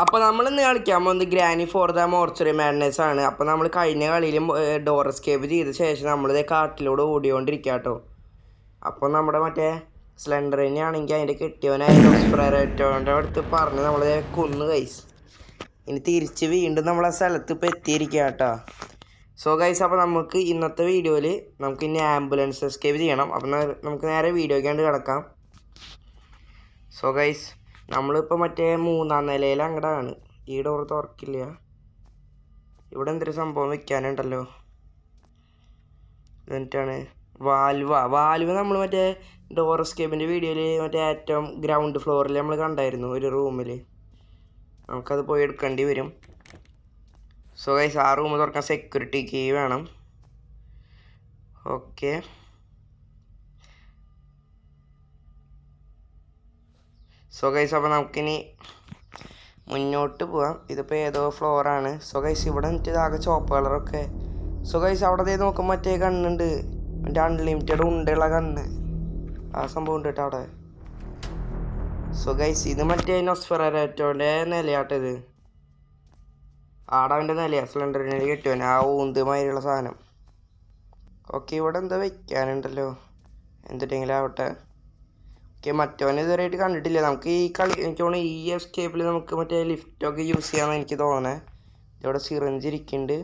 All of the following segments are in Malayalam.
അപ്പോൾ നമ്മൾ ഇന്ന് കളിക്കാൻ പോകുന്നത് granny for the mortuary madness ആണ്. അപ്പോൾ നമ്മൾ കഴിഞ്ഞ കളിയിൽ ഡോർ എസ്കേപ്പ് ചെയ്ത ശേഷം നമ്മളിതേ കാട്ടിലൂടെ ഓടിക്കൊണ്ടിരിക്കുക കേട്ടോ. അപ്പോൾ നമ്മുടെ മറ്റേ സ്ലെൻഡറിനെ ആണെങ്കിൽ അതിൻ്റെ കെട്ടിയവനായ റെസ്പ്രേറ്റോൻ്റെ അടുത്ത് പറഞ്ഞ് നമ്മളിതേ കൊന്ന് ഗൈസ്. ഇനി തിരിച്ച് വീണ്ടും നമ്മളെ സ്ഥലത്ത് ഇപ്പോൾ എത്തിയിരിക്കുക കേട്ടോ. സോ ഗൈസ്, അപ്പോൾ നമുക്ക് ഇന്നത്തെ വീഡിയോയിൽ നമുക്ക് ഇനി ആംബുലൻസ് എസ്കേപ്പ് ചെയ്യണം. അപ്പം നമുക്ക് നേരെ വീഡിയോയ്ക്കാണ്ട് കിടക്കാം. സോ ഗൈസ്, നമ്മളിപ്പോൾ മറ്റേ 3-ാം നിലയിൽ അങ്ങടാണ്. ഈ ഡോർ തുറക്കില്ല. ഇവിടെ എന്തൊരു സംഭവം വെക്കാനുണ്ടല്ലോ. എന്നിട്ടാണ് വാൽവ് നമ്മൾ മറ്റേ ഡോർ എസ്കേപ്പിൻ്റെ വീഡിയോയിൽ മറ്റേ ഏറ്റവും ഗ്രൗണ്ട് ഫ്ലോറിൽ നമ്മൾ കണ്ടായിരുന്നു ഒരു റൂമിൽ. നമുക്കത് പോയി എടുക്കേണ്ടി വരും. സോ ഗൈസ്, ആ റൂം തുറക്കാൻ സെക്യൂരിറ്റി കീ വേണം. ഓക്കെ, സോ ഗൈസ്, അപ്പോൾ നമുക്കിനി മുന്നോട്ട് പോവാം. ഇതിപ്പോൾ ഏതോ ഫ്ലോറാണ്. സോ ഗൈസ്, ഇവിടെ എന്നിട്ട് ആകെ ചോപ്പ് കളറൊക്കെ. സോ ഗൈസ്, അവിടെ നോക്കുമ്പോൾ മറ്റേ കണ്ണുണ്ട്, മറ്റേ അൺലിമിറ്റഡ് ഉണ്ടുള്ള കണ്ണ്. ആ സംഭവം ഉണ്ട് കേട്ടോ അവിടെ. സോ ഗൈസ്, ഇത് മറ്റേ നൊസ്ഫെറാറ്റോൻ്റെ നിലയാട്ടത്. ആടവൻ്റെ നിലയാണ് സിലിണ്ടറിനെ കെട്ടുവൻ, ആ ഊന്തുമാതിരിയുള്ള സാധനം. ഓക്കെ, ഇവിടെ എന്താ വെക്കാനുണ്ടല്ലോ, എന്തിട്ടെങ്കിലും ആവട്ടെ. ഓക്കെ, മറ്റവനെ ഇതുവരെയായിട്ട് കണ്ടിട്ടില്ല. നമുക്ക് ഈ കളി എനിക്ക് തോന്നുന്നു ഈ എസ്കേപ്പിൽ നമുക്ക് മറ്റേ ലിഫ്റ്റൊക്കെ യൂസ് ചെയ്യാമെന്ന് എനിക്ക് തോന്നണേ. ഇവിടെ സിറിഞ്ച് ഇരിക്കുന്നുണ്ട്.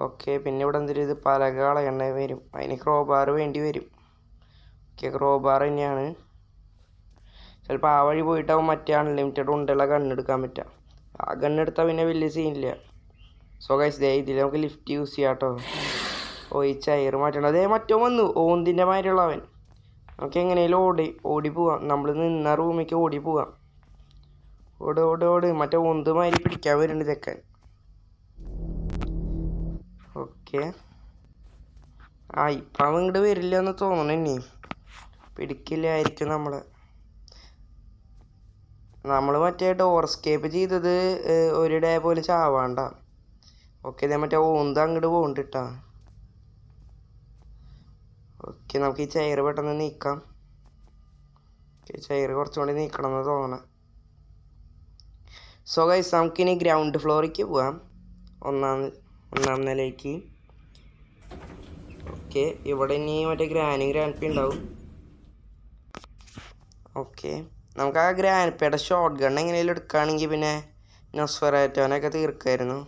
ഓക്കെ, പിന്നെ ഇവിടെ എന്തൊരു ഇത് പലക കളയണ വരും, അതിന് ക്രോബാർ വേണ്ടി വരും. ഓക്കെ, ക്രോബാർ തന്നെയാണ്. ചിലപ്പോൾ ആ വഴി പോയിട്ടാവും മറ്റേ അൺലിമിറ്റഡ് ഉണ്ടുള്ള ഗണ്ണെടുക്കാൻ പറ്റുക. ആ ഗണ്ണെടുത്താൽ പിന്നെ വലിയ സീനില്ല. സോ ഗൈസ്, ഇതിൽ നമുക്ക് ലിഫ്റ്റ് യൂസ് ചെയ്യാം കേട്ടോ. ഓ, ഈ ചെയർ മാറ്റണം. അതേ മറ്റോ വന്നു, ഓന്തിൻ്റെ മാതിരിയുള്ളവൻ. നമുക്ക് എങ്ങനെയാലും ഓടി പോവാം. നമ്മൾ നിന്ന റൂമിലേക്ക് ഓടി പോവാം. ഓട് മറ്റേ ഒന്തുമാതിരി പിടിക്കാൻ വരുന്നുണ്ട് ചെക്കൻ. ഓക്കെ, ഇപ്പം അവൻ ഇങ്ങോട്ട് വരില്ല എന്ന് തോന്നണം. ഇനി പിടിക്കില്ലായിരിക്കും നമ്മൾ മറ്റേ ഡോർ എസ്കേപ്പ് ചെയ്തത് ഒരു ഡേ പോലെ ചാവാണ്ട. ഓക്കെ, ഇതേ മറ്റേ ഓന്ത് അങ്ങോട്ട് പോകണ്ടിട്ടാ. ഓക്കെ, നമുക്ക് ഈ ചെയർ പെട്ടെന്ന് നീക്കാം. ചെയർ കുറച്ചും കൂടി നീക്കണം എന്ന് തോന്നണം. സോ ഗൈസ്, നമുക്കിനി ഗ്രൗണ്ട് ഫ്ലോറിലേക്ക് പോവാം, ഒന്നാം നിലയ്ക്ക്. ഓക്കെ, ഇവിടെ ഇനി മറ്റേ ഗ്രാൻപി ഉണ്ടാവും. ഓക്കെ, നമുക്ക് ആ ഗ്രാൻപിയുടെ ഷോർട്ട് ഗൺ എങ്ങനെയാലും എടുക്കുകയാണെങ്കിൽ പിന്നെ നൊസ്ഫെറാറ്റോനൊക്കെ തീർക്കായിരുന്നു.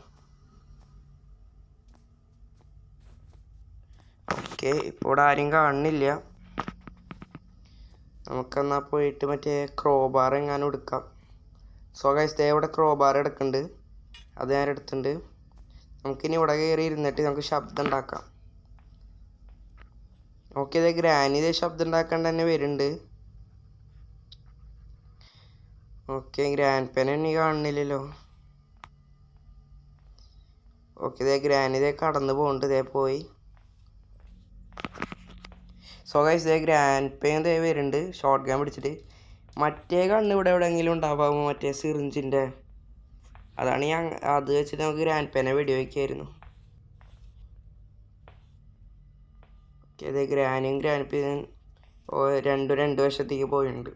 ഓക്കെ, ഇപ്പോൾ ഇവിടെ ആരും കാണുന്നില്ല. നമുക്കെന്നാൽ പോയിട്ട് മറ്റേ ക്രോബാർ എങ്ങാനും എടുക്കാം. സോ ഗൈസ്, ഇവിടെ ക്രോബാർ എടുക്കുന്നുണ്ട്, അത് ഞാൻ എടുത്തിട്ടുണ്ട്. നമുക്കിനി ഇവിടെ കയറി ഇരുന്നിട്ട് നമുക്ക് ശബ്ദം ഉണ്ടാക്കാം. ഓക്കെ, ഇതേ ഗ്രാനി ശബ്ദം ഉണ്ടാക്കാണ്ട് തന്നെ വരുന്നുണ്ട്. ഓക്കെ, ഗ്രാൻഡ് ഇനി കാണുന്നില്ലല്ലോ. ഓക്കെ, ഇതേ ഗ്രാനി കടന്നു പോകുന്നുണ്ട്, ഇതേ പോയി. സോ ഗൈസ്, ഗ്രാൻഡ് വരുന്നുണ്ട് ഷോർട്ട് ഗൺ പിടിച്ചിട്ട്. മറ്റേ കണ്ണ് ഇവിടെ എവിടെയെങ്കിലും ഉണ്ടാവാമോ, മറ്റേ സിറിഞ്ചിൻ്റെ. അതാണ് ഞാൻ അത് വെച്ചിട്ട് നമുക്ക് ഗ്രാൻഡ് വെടി വയ്ക്കായിരുന്നു. ഓക്കെ, അതെ ഗ്രാനിയും ഗ്രാൻഡ് രണ്ട് വശത്തേക്ക് പോയിട്ടുണ്ട്.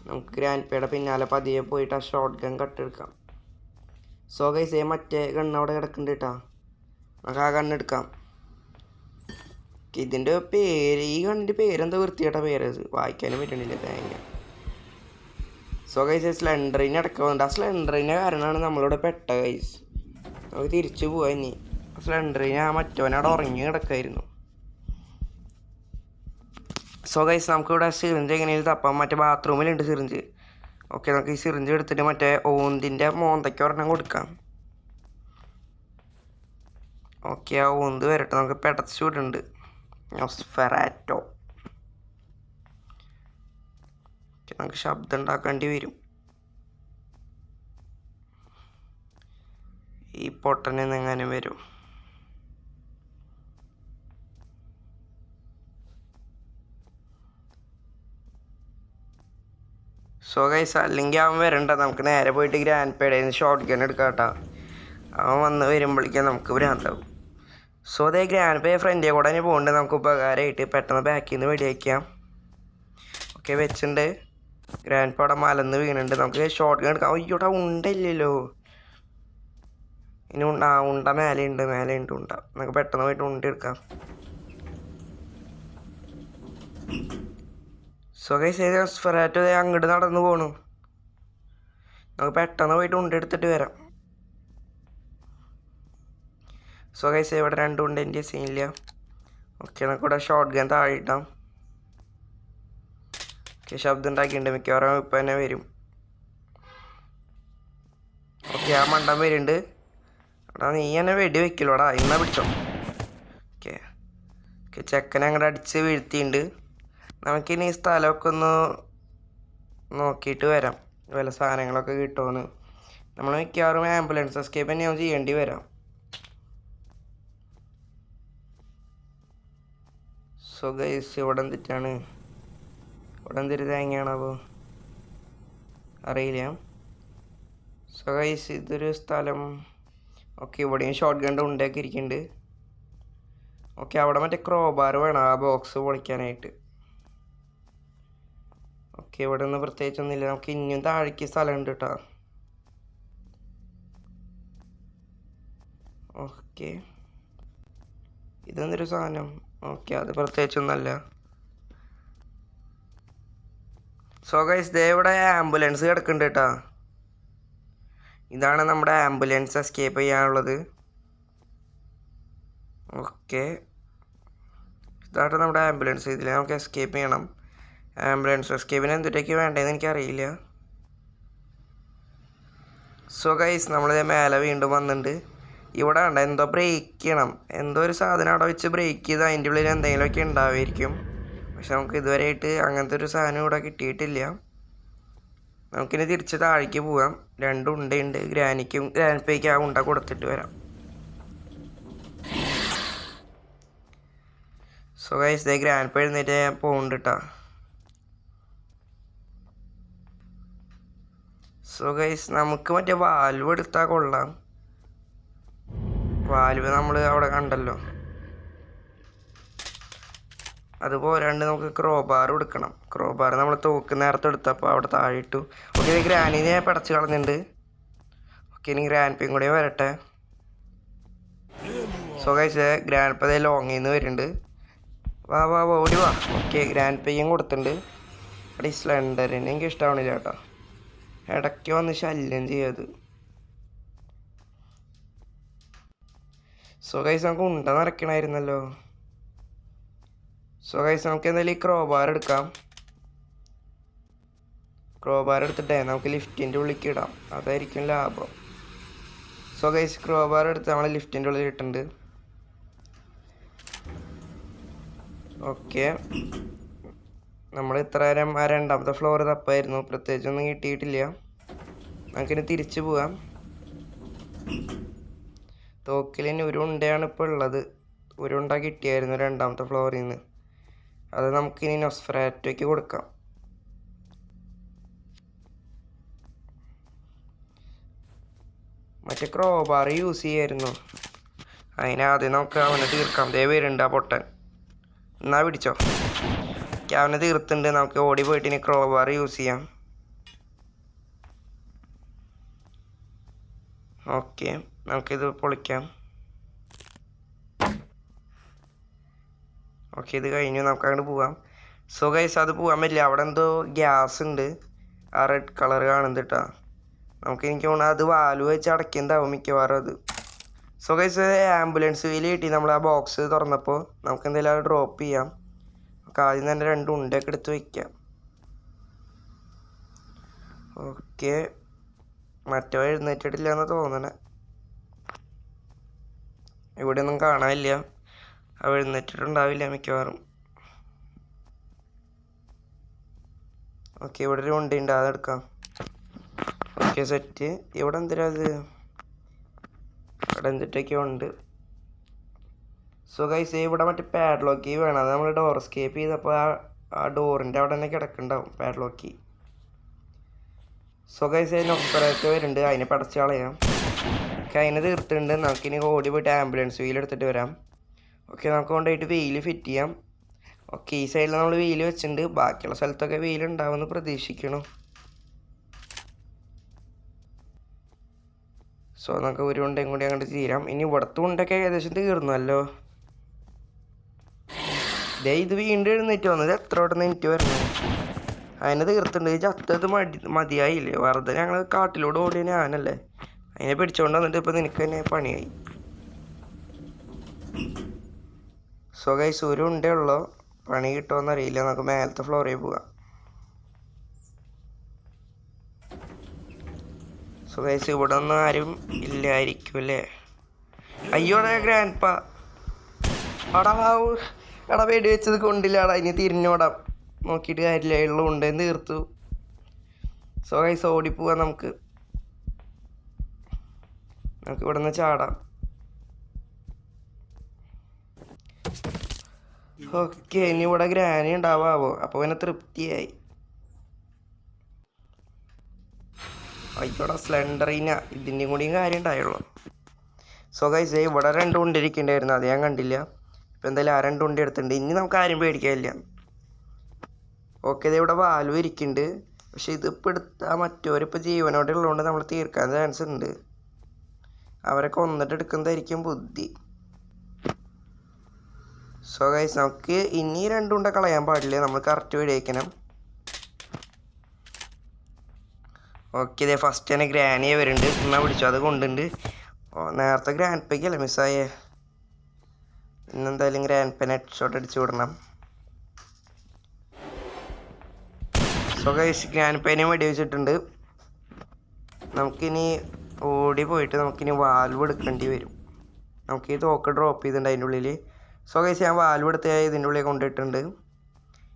നമുക്ക് ഗ്രാൻഡ് പിന്നാലെ പതിയെ പോയിട്ട് ആ ഷോർട്ട് ഗൺ കട്ടെടുക്കാം. സോ ഗൈസ്, മറ്റേ ഗണ്ണ് അവിടെ കിടക്കുന്നുണ്ട് കേട്ടോ. നമുക്ക് ആ ഗണ്ണെടുക്കാം. ഇതിൻ്റെ പേര്, ഈ ഗണ്ണിൻ്റെ പേരെന്താ വൃത്തികെട്ട പേരത്, വായിക്കാനും പറ്റണില്ല തേങ്ങ. സോ ഗൈസ്, സ്ലെൻഡറിനെ അടക്കുന്നുണ്ട്. ആ സ്ലെൻഡറിൻ്റെ കാരണമാണ് നമ്മളിവിടെ പെട്ട ഗൈസ്. നമുക്ക് തിരിച്ചു പോവാം. ഇനി സ്ലെൻഡറിനെ മറ്റവനവിടെ ഉറങ്ങി കിടക്കായിരുന്നു. സോ ഗൈസ്, നമുക്കിവിടെ സിറിഞ്ച് എങ്ങനെയും തപ്പാം. മറ്റേ ബാത്റൂമിലുണ്ട് സിറിഞ്ച്. ഓക്കെ, നമുക്ക് ഈ സിറിഞ്ച് എടുത്തിട്ട് മറ്റേ ഓന്തിൻ്റെ മോന്തയ്ക്ക് ഒരെണ്ണം കൊടുക്കാം. ഓക്കെ, ആ ഓന്ത് വരട്ടെ, നമുക്ക് പെടച്ച് വിടുന്നുണ്ട് നൊസ്ഫെറാറ്റോ. നമുക്ക് ശബ്ദം ഉണ്ടാക്കേണ്ടി വരും. ഈ പൊട്ടനെന്ന് എങ്ങനെ വരും? സോ ഗൈസ്, അല്ലെങ്കിൽ അവൻ വരണ്ട, നമുക്ക് നേരെ പോയിട്ട് ഗ്രാൻഡ് പേടേന്ന് ഷോർട്ട് ഗൺ എടുക്കാം കേട്ടോ. അവൻ വന്ന് വരുമ്പോഴേക്കും നമുക്ക് ഭ്രാന്താവും. സോ അതേ ഗ്രാൻഡ് പേ ഫ്രണ്ടിയെ കൂടെ തന്നെ പോകുന്നുണ്ട്. നമുക്ക് ഉപകാരമായിട്ട് പെട്ടെന്ന് ബാക്കിൽ നിന്ന് വെടി വയ്ക്കാം. ഓക്കെ, വെച്ചിട്ടുണ്ട്. ഗ്രാൻഡ് പ അവിടെ മലന്ന് വീണുണ്ട്. നമുക്ക് ഷോർട്ട് ഗൺ എടുക്കാം. അയ്യോട്ടാ ഉണ്ടല്ലോ. ഇനി ഉണ്ട മേലെയുണ്ട് ഉണ്ട. നമുക്ക് പെട്ടെന്ന് പോയിട്ട് ഉണ്ട എടുക്കാം. സോ ഗൈസ് സ്ഫെറാറ്റോ അങ്ങോട്ട് നടന്നു പോണു. നമുക്ക് പെട്ടെന്ന് പോയിട്ട് ഉണ്ട എടുത്തിട്ട് വരാം. സോ ഗൈസ് ഇവിടെ 2 ഉണ്ട്, എൻ്റെ സീനില്ല. ഓക്കെ നമുക്ക് ഇവിടെ ഷോർട്ട് ഗൺ താഴെ ഇട്ടാം. ഓക്കെ ശബ്ദം ഉണ്ടാക്കിയിട്ടുണ്ട്, മിക്കവാറും ഇപ്പം തന്നെ വരും. ഓക്കെ ആ മണ്ടൻ വരുന്നുണ്ട്. എടാ നീ എന്നെ വെടി വെക്കില്ലോടാ, ഇന്നാ പിടിച്ചോ. ഓക്കെ ഓക്കെ ചെക്കനെ അങ്ങോട്ട് അടിച്ച് വീഴ്ത്തിയിട്ടുണ്ട്. നമുക്കിനി ഈ സ്ഥലമൊക്കെ ഒന്ന് നോക്കിയിട്ട് വരാം, വല്ല സാധനങ്ങളൊക്കെ കിട്ടുമെന്ന്. നമ്മൾ മിക്കവാറും ആംബുലൻസ് എസ്കേപ്പ് തന്നെ ചെയ്യേണ്ടി വരാം. സോ ഗൈസ് ഇവിടെ എന്തിട്ടാണ്, ഇവിടെ എന്തൊരു തേങ്ങയാണപ്പോൾ അറിയില്ല. സോ ഗൈസ് ഇതൊരു സ്ഥലം. ഓക്കെ ഇവിടെയും ഷോർട്ട് ഗൺ ഉണ്ടാക്കി ഇരിക്കുന്നുണ്ട്. ഓക്കെ അവിടെ മറ്റേ ക്രോബാർ വേണം ആ ബോക്സ് പൊളിക്കാനായിട്ട്. ഓക്കെ ഇവിടെ ഒന്നും പ്രത്യേകിച്ചൊന്നുമില്ല. നമുക്ക് ഇനിയും താഴേക്ക് സ്ഥലമുണ്ട് കേട്ടോ. ഓക്കെ ഇതെന്തൊരു സാധനം. ഓക്കെ അത് പ്രത്യേകിച്ചൊന്നുമല്ല. സോ ഗൈസ് ദേ ഇവിടെ ആംബുലൻസ് കിടക്കുന്നുണ്ട് കേട്ടോ. ഇതാണ് നമ്മുടെ ആംബുലൻസ് എസ്കേപ്പ് ചെയ്യാനുള്ളത്. ഓക്കെ ഇതാണ് നമ്മുടെ ആംബുലൻസ്. ഇതിൽ നമുക്ക് എസ്കേപ്പ് ചെയ്യണം. ആംബുലൻസ് എസ്കേപ്പിന് എന്തിട്ടേക്ക് വേണ്ടതെന്ന് എനിക്കറിയില്ല. സോ ഗൈസ് നമ്മളിത് മേലെ വീണ്ടും വന്നിട്ടുണ്ട്. ഇവിടെ ഉണ്ട് എന്തോ ബ്രേക്ക് ചെയ്യണം, എന്തോ ഒരു സാധനം അവിടെ വെച്ച് ബ്രേക്ക് ചെയ്ത് അതിൻ്റെ ഉള്ളിൽ എന്തെങ്കിലുമൊക്കെ ഉണ്ടാവുമായിരിക്കും. പക്ഷെ നമുക്ക് ഇതുവരെയായിട്ട് അങ്ങനത്തെ ഒരു സാധനം ഇവിടെ കിട്ടിയിട്ടില്ല. നമുക്കിനി തിരിച്ച് താഴേക്ക് പോവാം. 2 ഉണ്ടയുണ്ട്, ഗ്രാൻഡ് പേയ്ക്ക് ആ ഉണ്ട കൊടുത്തിട്ട് വരാം. സോ ഗൈസ് ദേ ഗ്രാൻഡ് പേ എഴുന്നേറ്റ് ഞാൻ പോകുന്നുണ്ട് കേട്ടോ. സോ ഗൈസ് നമുക്ക് മറ്റേ വാൽവ് എടുത്താൽ കൊള്ളാം. വാൽവ് നമ്മൾ അവിടെ കണ്ടല്ലോ. അതുപോലാണ്ട് നമുക്ക് ക്രോബാർ എടുക്കണം. ക്രോബാർ നമ്മൾ തോക്ക് നേരത്തെ എടുത്തപ്പോൾ അവിടെ താഴെ ഇട്ടു. ഓക്കെ ഗ്രാനിനെ പടച്ച് കളഞ്ഞിട്ടുണ്ട്. ഓക്കെ ഇനി ഗ്രാൻഡ് പേയും കൂടെ വരട്ടെ. സോ ഗൈസ് ഗ്രാൻഡ് പേ ലോങ്ങിൽ നിന്ന് വരുന്നുണ്ട്. വാ ഓടി വാ. ഓക്കെ ഗ്രാൻഡ് പേയും കൊടുത്തിട്ടുണ്ട്. അവിടെ ഈ സ്ലെൻഡറിനെ എനിക്ക് ഇഷ്ടമാവണില്ല കേട്ടോ, ഇടയ്ക്ക് വന്ന് ശല്യം ചെയ്യത്. സോ ഗൈസ് നമുക്ക് ഉണ്ട നിറയ്ക്കണമായിരുന്നല്ലോ. സോ ഗൈസ് നമുക്ക് എന്തായാലും ഈ ക്രോബാർ എടുക്കാം. ക്രോബാർ എടുത്തിട്ടേ നമുക്ക് ലിഫ്റ്റിൻ്റെ ഉള്ളിലേക്ക് ഇടാം, അതായിരിക്കും ലാഭം. സോ ഗൈസ് ക്രോബാർ എടുത്ത് നമ്മൾ ലിഫ്റ്റിൻ്റെ ഉള്ളിൽ ഇട്ടിട്ടുണ്ട്. ഓക്കെ നമ്മൾ ഇത്ര നേരം ആ 2ാമത്തെ ഫ്ലോർ തപ്പായിരുന്നു, പ്രത്യേകിച്ചൊന്നും കിട്ടിയിട്ടില്ല. നമുക്കിനി തിരിച്ചു പോവാം. തോക്കിലിന് ഒരു ഉണ്ടയാണ് ഇപ്പോൾ ഉള്ളത്. ഒരു ഉണ്ട കിട്ടിയായിരുന്നു 2ാമത്തെ ഫ്ലോറിൽ നിന്ന്. അത് നമുക്കിനി നൊസ്ഫെറാറ്റോയ്ക്ക് കൊടുക്കാം. മറ്റേ ക്രോബാർ യൂസ് ചെയ്യായിരുന്നു, അതിനാദ്യം നമുക്ക് അവനെ തീർക്കാം. ദേ വരുന്നുണ്ട് ആ പൊട്ടൻ. എന്നാ പിടിച്ചോ. അവനെ തീർത്തുണ്ട്. നമുക്ക് ഓടി പോയിട്ട് ഇനി ക്രോബാർ യൂസ് ചെയ്യാം. ഓക്കെ നമുക്കിത് പൊളിക്കാം. ഓക്കെ ഇത് കഴിഞ്ഞു, നമുക്ക് അങ്ങോട്ട് പോവാം. സോ ഗൈസ് അത് പോകാൻ പറ്റില്ല, അവിടെ എന്തോ ഗ്യാസ് ഉണ്ട്, ആ റെഡ് കളർ കാണുന്നത് കേട്ടോ. നമുക്ക് എനിക്ക് തോന്നുന്നു അത് വാൽവ് വെച്ച് അടയ്ക്കുന്നതാവും മിക്കവാറും അത്. സോ ഗൈസ് ആംബുലൻസ് വീല് കിട്ടി. നമ്മൾ ആ ബോക്സ് തുറന്നപ്പോൾ നമുക്ക് എന്തെങ്കിലും അത് ഡ്രോപ്പ് ചെയ്യാം. നമുക്ക് ആദ്യം തന്നെ 2 ഉണ്ടയൊക്കെ എടുത്ത് വയ്ക്കാം. ഓക്കെ മറ്റോ എഴുന്നേറ്റിട്ടില്ല എന്ന് തോന്നണേ, ഇവിടെ ഒന്നും കാണാനില്ല. അവ എഴുന്നേറ്റിട്ടുണ്ടാവില്ല മിക്കവാറും. ഓക്കെ ഇവിടെ ഒരു ഉണ്ടുണ്ട്, അതെടുക്കാം. Okay set. ഇവിടെ എന്തിനാ അത്, ഇവിടെ എന്തിട്ടൊക്കെയോ ഉണ്ട്. സോ ഗൈസ് ഇവിടെ മറ്റേ പാഡ്ലോക്ക് കീ വേണം. അത് നമ്മൾ ഡോർ എസ്കേപ്പ് ചെയ്തപ്പോൾ ആ ഡോറിൻ്റെ അവിടെ തന്നെ കിടക്കുന്നുണ്ടാവും പാഡ്ലോക്ക് കീ. സോ ഗൈസ് നൊസ്ഫെറാറ്റോ വരുന്നുണ്ട്, അതിനെ പടച്ച് കളയാം. ഓക്കെ അതിനെ തീർത്തുണ്ട്. നമുക്കിനി ഓടി പോയിട്ട് ആംബുലൻസ് വീൽ എടുത്തിട്ട് വരാം. ഓക്കെ നമുക്ക് കൊണ്ടുപോയിട്ട് വെയിൽ ഫിറ്റ് ചെയ്യാം. ഓക്കെ, ഈ സൈഡിൽ നമ്മൾ വെയിൽ വെച്ചിട്ടുണ്ട്. ബാക്കിയുള്ള സ്ഥലത്തൊക്കെ വെയിലുണ്ടാവുമെന്ന് പ്രതീക്ഷിക്കണം. സോ നമുക്ക് ഒരു ഉണ്ടയും കൂടി അങ്ങോട്ട് തീരാം. ഇനി ഇവിടുത്തെ ഉണ്ടൊക്കെ ഏകദേശം തീർന്നല്ലോ. ഇത് വീണ്ടും എഴുന്നേറ്റ് വന്നത് എത്ര പെട്ടെന്ന് എനിക്ക് വരണം. അതിനെ തീർത്തുണ്ട്. ചത്തത് മതിയായില്ലേ? വെറുതെ ഞങ്ങൾ കാട്ടിലൂടെ ഓടിയ ഞാനല്ലേ, അതിനെ പിടിച്ചോണ്ട് വന്നിട്ട് ഇപ്പം നിനക്ക് തന്നെ പണിയായി. സോ ഗൈസ്, ഒരു ഉണ്ടേ ഉള്ളൂ. പണി കിട്ടുമോയെന്ന് അറിയില്ല. നമുക്ക് മേലത്തെ ഫ്ലോറിൽ പോകാം. സോ ഗൈസ്, ഇവിടെ ഒന്നും ആരും ഇല്ലായിരിക്കും അല്ലേ? അയ്യോടെ ഗ്രാൻഡ് പാ എടാ വെടി വെച്ചത് കൊണ്ടില്ലാടാ. ഇനി തിരിഞ്ഞോടാം, നോക്കിയിട്ട് കാര്യമില്ല. ഉള്ള ഉണ്ടെന്ന് തീർത്തു. സോ ഗൈസ്, ഓടിപ്പോവാം. നമുക്ക് ഇവിടെ നിന്ന് ചാടാം. ഓക്കെ, ഇനി ഇവിടെ ഗ്രാനി ഉണ്ടാവാവോ? അപ്പോൾ പിന്നെ തൃപ്തിയായി. ആയിക്കോട്ടെ, സ്ലെൻഡറിന ഇതിൻ്റെയും കൂടിയും കാര്യം ഉണ്ടായുള്ളൂ. സോ ഗൈസ്, ഇവിടെ 2 ഉണ്ടിരിക്കണ്ടായിരുന്നു, അത് ഞാൻ കണ്ടില്ല. ഇപ്പം എന്തായാലും ആ 2 ഉണ്ടി എടുത്തിട്ടുണ്ട്. ഇനി നമുക്ക് ആരും പേടിക്കാനില്ല. ഓക്കെ, ഇവിടെ വാൽവ് ഇരിക്കുന്നുണ്ട്. പക്ഷെ ഇതിപ്പോൾ എടുത്താൽ മറ്റവരിപ്പോൾ ജീവനോടെ ഉള്ളതുകൊണ്ട് നമ്മൾ തീർക്കാൻ ചാൻസ് ഉണ്ട്. അവരെ കൊന്നിട്ട് എടുക്കുന്നതായിരിക്കും ബുദ്ധി. സോ ഗൈസ്, നമുക്ക് ഇനി 2 ഉണ്ട കളയാൻ പാടില്ല. നമ്മൾ കറക്റ്റ് വെടിവെക്കണം. ഓക്കെ, ഇതേ ഫസ്റ്റ് തന്നെ ഗ്രാനിയെ വരുന്നുണ്ട്. എന്നാൽ പിടിച്ചു, അത് കൊണ്ടുണ്ട്. നേരത്തെ ഗ്രാൻഡ് പേക്കല്ലേ മിസ്സായേ? ഇന്നെന്തായാലും ഗ്രാൻഡ് പേനെ ഹെഡ് ഷോട്ട് അടിച്ചു വിടണം. സോ ഗൈസ്, ഗ്രാൻഡ് പേനെ വെടിവെച്ചിട്ടുണ്ട്. നമുക്കിനി ഓടി പോയിട്ട് നമുക്കിനി വാൽവ് എടുക്കേണ്ടി വരും. നമുക്ക് ഈ തോക്ക് ഡ്രോപ്പ് ചെയ്തിട്ടുണ്ട് അതിൻ്റെ ഉള്ളിൽ. സോ ഗൈസ്, ഞാൻ വാൽവ് എടുത്ത് ഇതിൻ്റെ ഉള്ളിൽ കൊണ്ടിട്ടുണ്ട്.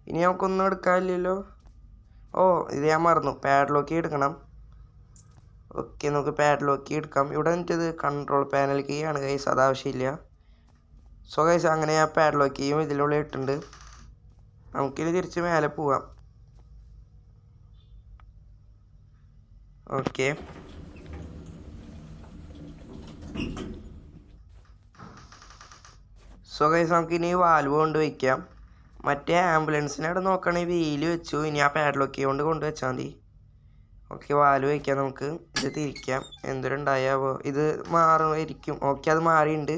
ഇനി നമുക്കൊന്നും എടുക്കാനില്ലല്ലോ. ഓ, ഇത് ഞാൻ മറന്നു, പാഡ്ലോക്ക് എടുക്കണം. ഓക്കെ, നമുക്ക് പാഡ്ലോക്ക് എടുക്കാം. ഇവിടെ എനിക്കത് കൺട്രോൾ പാനൽ കീ ആണ് ഗൈസ്, അത് ആവശ്യമില്ല. സോ ഗൈസ്, അങ്ങനെ ഞാൻ പാഡ്ലോക്ക് കീയും ഇതിനുള്ളിൽ ഇട്ടുണ്ട്. നമുക്കിനി തിരിച്ച് മേലെ പോവാം. ഓക്കെ, സോ ഗൈസ്, നമുക്കിനി വാൽവ് കൊണ്ട് വയ്ക്കാം. മറ്റേ ആംബുലൻസിനെ അവിടെ നോക്കുകയാണെങ്കിൽ വീല് വെച്ചു. ഇനി ആ പാഡ്ലോക്ക് കൊണ്ട് കൊണ്ടുവച്ചാൽ മതി. ഓക്കെ, വാൽവ് വയ്ക്കാം. നമുക്ക് ഇത് തിരിക്കാം. എന്തൊരുണ്ടായാവോ, ഇത് മാറുമായിരിക്കും. ഓക്കെ, അത് മാറിയിട്ടുണ്ട്.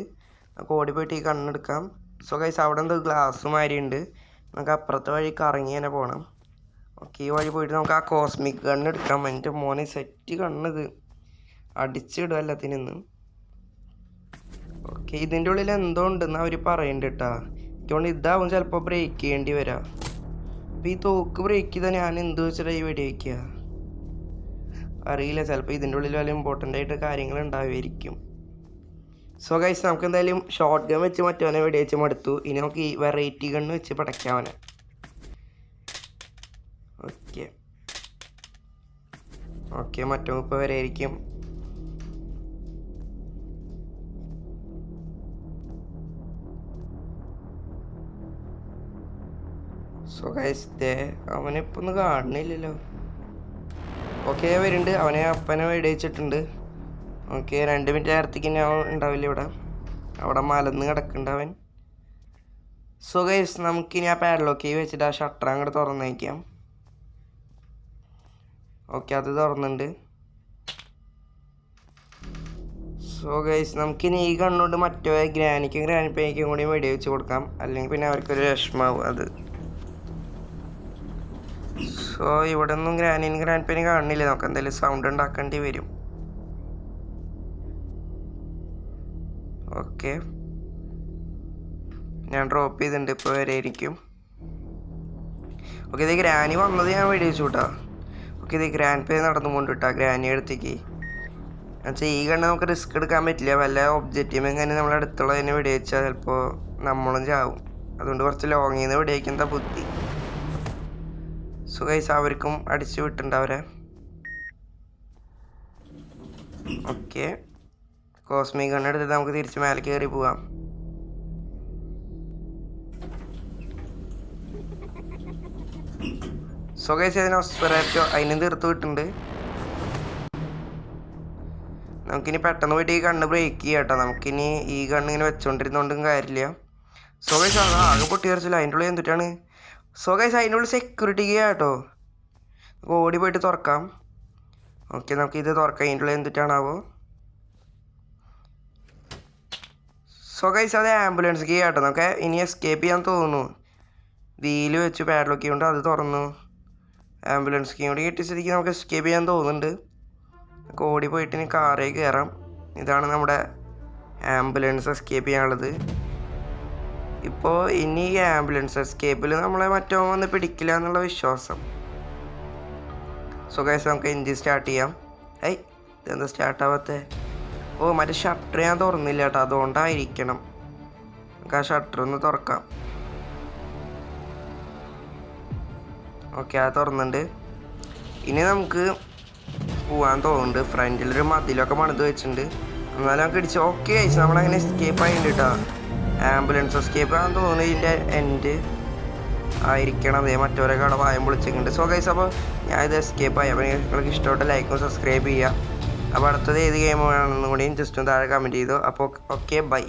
നമുക്ക് ഓടിപ്പോയിട്ട് ഈ കണ്ണെടുക്കാം. സോ ഗൈസ്, അവിടെ എന്തോ ഗ്ലാസ് മാറിയുണ്ട്. നമുക്ക് അപ്പുറത്തെ വഴി കറങ്ങി തന്നെ പോകണം. ഓക്കെ, ഈ വഴി പോയിട്ട് നമുക്ക് ആ കോസ്മിക് കണ്ണെടുക്കാം. എൻ്റെ മോനെ സെറ്റ് കണ്ണിത് അടിച്ചിടും എല്ലാത്തിനും. ഓക്കെ, ഇതിൻ്റെ ഉള്ളിൽ എന്തോ ഉണ്ടെന്ന് അവർ പറയുന്നുണ്ട് കേട്ടാ. എനിക്കൊണ്ട് ഇതാവും ചിലപ്പോൾ ബ്രേക്ക് ചെയ്യേണ്ടി വരാം. അപ്പോൾ ഈ തോക്ക് ബ്രേക്ക് ചെയ്താൽ ഞാൻ എന്ത് വെച്ചിട്ടാ ഈ വെടി വയ്ക്കുക? അറിയില്ല, ചിലപ്പോൾ ഇതിൻ്റെ ഉള്ളിൽ വല്ല ഇമ്പോർട്ടൻ്റ് ആയിട്ട് കാര്യങ്ങൾ ഉണ്ടാവുമായിരിക്കും. സോ ഗൈസ്, നമുക്ക് എന്തായാലും ഷോർട്ട് ഗൺ വെച്ച് മറ്റവനെ വെടി വെച്ച് മടുത്തു. ഇനി നമുക്ക് ഈ വെറൈറ്റി ഗണ്ണ് വെച്ച് പടയ്ക്കാവനെ. ഓക്കെ ഓക്കെ, മറ്റോ ഇപ്പോൾ വരെ ആയിരിക്കും. സോ ഗൈസ്, അവനിപ്പോൾ ഒന്ന് കാണുന്നില്ലല്ലോ. ഓക്കെ, വരുന്നുണ്ട്. അവനെ അപ്പനെ വെടി വെച്ചിട്ടുണ്ട്. ഓക്കെ, 2 മിനിറ്റ് നേരത്തേക്ക് ഞാൻ ഉണ്ടാവില്ല ഇവിടെ. അവിടെ മലന്ന് കിടക്കുന്നുണ്ട് അവൻ. സോ ഗൈസ്, നമുക്കിനി ആ പാഡ്ലോക്ക് വെച്ചിട്ട് ആ ഷട്ടർ അങ്ങോട്ട് തുറന്ന് വയ്ക്കാം. ഓക്കെ, അത് തുറന്നുണ്ട്. സോ ഗൈസ്, നമുക്കിനി ഈ കണ്ണുകൊണ്ട് മറ്റേ ഗ്രാനിക്കും ഗ്രാനിപ്പേക്കും കൂടി വെടി വെച്ച് കൊടുക്കാം. അല്ലെങ്കിൽ പിന്നെ അവർക്കൊരു വിഷമാവും അത്. സോ ഇവിടെ ഒന്നും ഗ്രാനിനും ഗ്രാൻഡ്പേനും കാണുന്നില്ല. നമുക്ക് എന്തായാലും സൗണ്ട് ഉണ്ടാക്കേണ്ടി വരും. ഓക്കെ, ഞാൻ ഡ്രോപ്പ് ചെയ്തിട്ടുണ്ട്. ഇപ്പോൾ വരെ ആയിരിക്കും. ഓക്കെ, ഇത് ഗ്രാനി വന്നത് ഞാൻ വെടി വെച്ചു കൂട്ടാ. ഓക്കെ, ഇത് ഗ്രാൻഡ് പേ നടന്നു കൊണ്ടിട്ടാ ഗ്രാനി അടുത്തേക്ക്. എന്നുവെച്ചാൽ ഈ കണ്ണ് നമുക്ക് റിസ്ക് എടുക്കാൻ പറ്റില്ല. വല്ല ഒബ്ജക്റ്റീവ് എങ്ങനെ നമ്മളെ അടുത്തുള്ളതിനെ വെടി വെച്ചാൽ ചിലപ്പോൾ നമ്മളും ചാവും. അതുകൊണ്ട് കുറച്ച് ലോങ്ങിൽ നിന്ന് വെടി വയ്ക്കുന്ന ബുദ്ധി. സോ ഗൈസ്, അവർക്കും അടിച്ചു വിട്ടിട്ടുണ്ട് അവരെ. ഓക്കെ, കോസ്മിക് ഗൺ എടുത്തിട്ട് നമുക്ക് തിരിച്ച് മേലെ കയറി പോവാം. സോ ഗൈസ്, അതിന് ഒസ്പെറാറ്റോ അതിനും തീർത്ത് വിട്ടുണ്ട്. നമുക്കിനി പെട്ടെന്ന് പോയിട്ട് ഈ കണ്ണ് ബ്രേക്ക് ചെയ്യാം കേട്ടോ. നമുക്കിനി ഈ കണ്ണ് ഇങ്ങനെ വെച്ചുകൊണ്ടിരുന്നോണ്ടും കാര്യമില്ല. സോ ഗൈസ് ആകെ പൊട്ടി തെറിച്ചില്ല. അതിൻ്റെ ഉള്ളിൽ എന്തിട്ടാണ്? സോ ഗൈസ് അതിൻ്റെ ഉള്ളിൽ സെക്യൂരിറ്റി കീ കേട്ടോ. നമുക്ക് ഓടി പോയിട്ട് തുറക്കാം. ഓക്കെ, നമുക്ക് ഇത് തുറക്കാം. അതിൻ്റെ ഉള്ളിൽ എന്തിട്ടാണാവോ? സോ ഗൈസ് അത് ആംബുലൻസ് കീ കേട്ടോ. നമുക്ക് ഇനി എസ്കേപ്പ് ചെയ്യാൻ തോന്നുന്നു. വീല് വെച്ച് പാഡ്ലോക്ക് ചെയ്യുകൊണ്ട് അത് തുറന്നു. ആംബുലൻസ് കീ കൂടി കിട്ടിയ സ്ഥിതിക്ക് നമുക്ക് എസ്കേപ്പ് ചെയ്യാൻ തോന്നുന്നുണ്ട്. നമുക്ക് ഓടി പോയിട്ട് ഇനി കാറിൽ കയറാം. ഇതാണ് നമ്മുടെ ആംബുലൻസ് എസ്കേപ്പ് ചെയ്യാനുള്ളത്. ഇപ്പോൾ ഇനി ഈ ആംബുലൻസ് എസ്കേപ്പിൽ നമ്മളെ മറ്റോ വന്ന് പിടിക്കില്ല എന്നുള്ള വിശ്വാസം. സോ ഗൈസ് നമുക്ക് എൻജിൻ സ്റ്റാർട്ട് ചെയ്യാം. ഇതെന്താ സ്റ്റാർട്ടാവാത്തേ? ഓ, മറ്റേ ഷട്ടർ ഞാൻ തുറന്നില്ല കേട്ടോ, അതുകൊണ്ടായിരിക്കണം. നമുക്ക് ആ ഷട്ടർ ഒന്ന് തുറക്കാം. ഓക്കെ, അത് തുറന്നുണ്ട്. ഇനി നമുക്ക് പോകാൻ തോന്നുന്നുണ്ട്. ഫ്രണ്ടിലൊരു മതിലൊക്കെ പണിത് വെച്ചിട്ടുണ്ട്. എന്നാലും നമുക്ക് ഇടിച്ച് ഓക്കെ കഴിച്ചു. നമ്മളങ്ങനെ എസ്കേപ്പ് ആയിട്ടുണ്ട് കേട്ടോ. ആംബുലൻസ് എസ്കേപ്പ് ആണെന്ന് തോന്നുന്നു. ഇതിൻ്റെ എൻഡ് ആയിരിക്കണം. അതേ മറ്റവരൊക്കെ അവിടെ വായം പൊളിച്ചിട്ടുണ്ട്. സോ ഗൈസ് അപ്പോൾ ഞാൻ ഇത് എസ്കേപ്പ് ആയി. അപ്പോൾ നിങ്ങൾക്ക് ഇഷ്ടപ്പെട്ട ലൈക്കും സബ്സ്ക്രൈബ് ചെയ്യുക. അപ്പോൾ അടുത്തത് ഏത് ഗെയിമാണെന്നും കൂടിയും ജസ്റ്റ് ഒന്ന് താഴെ കമൻറ്റ് ചെയ്തു. അപ്പോൾ ഓക്കെ, ബൈ.